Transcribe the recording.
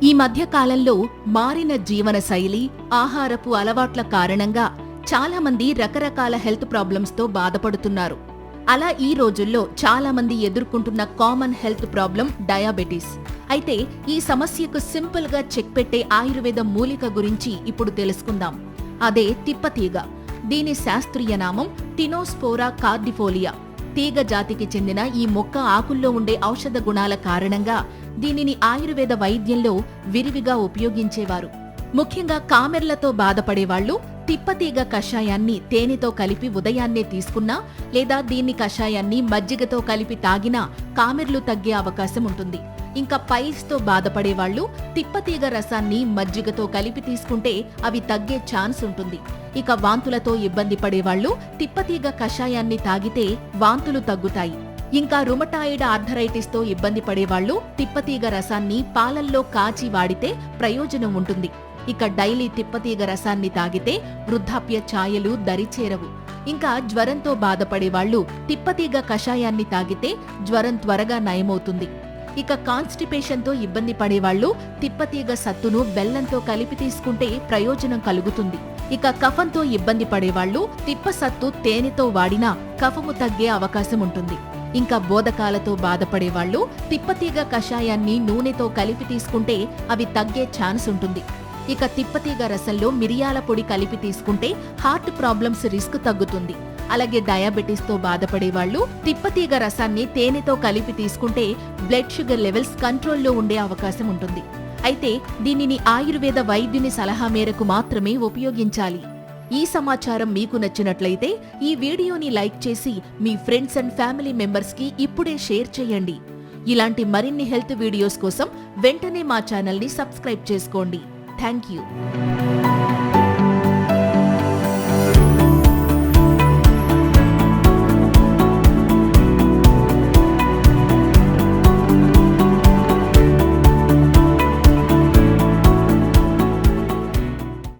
ఈ మధ్య కాలంలో మారిన జీవన శైలి, ఆహారపు అలవాట్ల కారణంగా చాలా మంది రకరకాల హెల్త్ ప్రాబ్లమ్స్ తో బాధపడుతున్నారు. అలా ఈ రోజుల్లో చాలా మంది ఎదుర్కొంటున్న కామన్ హెల్త్ ప్రాబ్లం డయాబెటీస్. అయితే ఈ సమస్యకు సింపుల్ గా చెక్ పెట్టే ఆయుర్వేద మూలిక గురించి ఇప్పుడు తెలుసుకుందాం. అదే తిప్పతీగ. దీని శాస్త్రీయ నామం టినోస్పోరా కార్డిఫోలియా. తీగ జాతికి చెందిన ఈ మొక్క ఆకుల్లో ఉండే ఔషధ గుణాల కారణంగా దీనిని ఆయుర్వేద వైద్యంలో విరివిగా ఉపయోగించేవారు. ముఖ్యంగా కామెర్లతో బాధపడేవాళ్లు తిప్పతీగ కషాయాన్ని తేనెతో కలిపి ఉదయాన్నే తీసుకున్నా లేదా దీన్ని కషాయాన్ని మజ్జిగతో కలిపి తాగినా కామెర్లు తగ్గే అవకాశం ఉంటుంది. ఇంకా పైల్స్ తో బాధపడేవాళ్లు తిప్పతీగ రసాన్ని మజ్జిగతో కలిపి తీసుకుంటే అవి తగ్గే ఛాన్స్ ఉంటుంది. ఇక వాంతులతో ఇబ్బంది పడేవాళ్లు తిప్పతీగ కషాయాన్ని తాగితే వాంతులు తగ్గుతాయి. ఇంకా రుమటాయిడ్ ఆర్థరైటిస్ తో ఇబ్బంది పడేవాళ్లు తిప్పతీగ రసాన్ని పాలల్లో కాచి వాడితే ప్రయోజనం ఉంటుంది. ఇక డైలీ తిప్పతీగ రసాన్ని తాగితే వృద్ధాప్య ఛాయలు దరిచేరవు. ఇంకా జ్వరంతో బాధపడేవాళ్లు తిప్పతీగ కషాయాన్ని తాగితే జ్వరం త్వరగా నయమవుతుంది. ఇక కాన్స్టిపేషన్తో ఇబ్బంది పడేవాళ్లు తిప్పతీగ సత్తును బెల్లంతో కలిపి తీసుకుంటే ప్రయోజనం కలుగుతుంది. ఇక కఫంతో ఇబ్బంది పడేవాళ్లు తిప్పసత్తు తేనెతో వాడినా కఫము తగ్గే అవకాశం ఉంటుంది. ఇంకా బోధకాలతో బాధపడేవాళ్లు తిప్పతీగ కషాయాన్ని నూనెతో కలిపి తీసుకుంటే అవి తగ్గే ఛాన్స్ ఉంటుంది. ఇక తిప్పతీగ రసంలో మిరియాల పొడి కలిపి తీసుకుంటే హార్ట్ ప్రాబ్లమ్స్ రిస్క్ తగ్గుతుంది. అలాగే డయాబెటీస్ తో బాధపడేవాళ్లు తిప్పతీగ రసాన్ని తేనెతో కలిపి తీసుకుంటే బ్లడ్ షుగర్ లెవెల్స్ కంట్రోల్లో ఉండే అవకాశం ఉంటుంది. అయితే దీనిని ఆయుర్వేద వైద్యుని సలహా మేరకు మాత్రమే ఉపయోగించాలి. ఈ సమాచారం మీకు నచ్చినట్లయితే ఈ వీడియోని లైక్ చేసి మీ ఫ్రెండ్స్ అండ్ ఫ్యామిలీ మెంబర్స్ కి ఇప్పుడే షేర్ చేయండి. ఇలాంటి మరిన్ని హెల్త్ వీడియోస్ కోసం వెంటనే మా ఛానల్ ని సబ్స్క్రైబ్ చేసుకోండి. Thank you.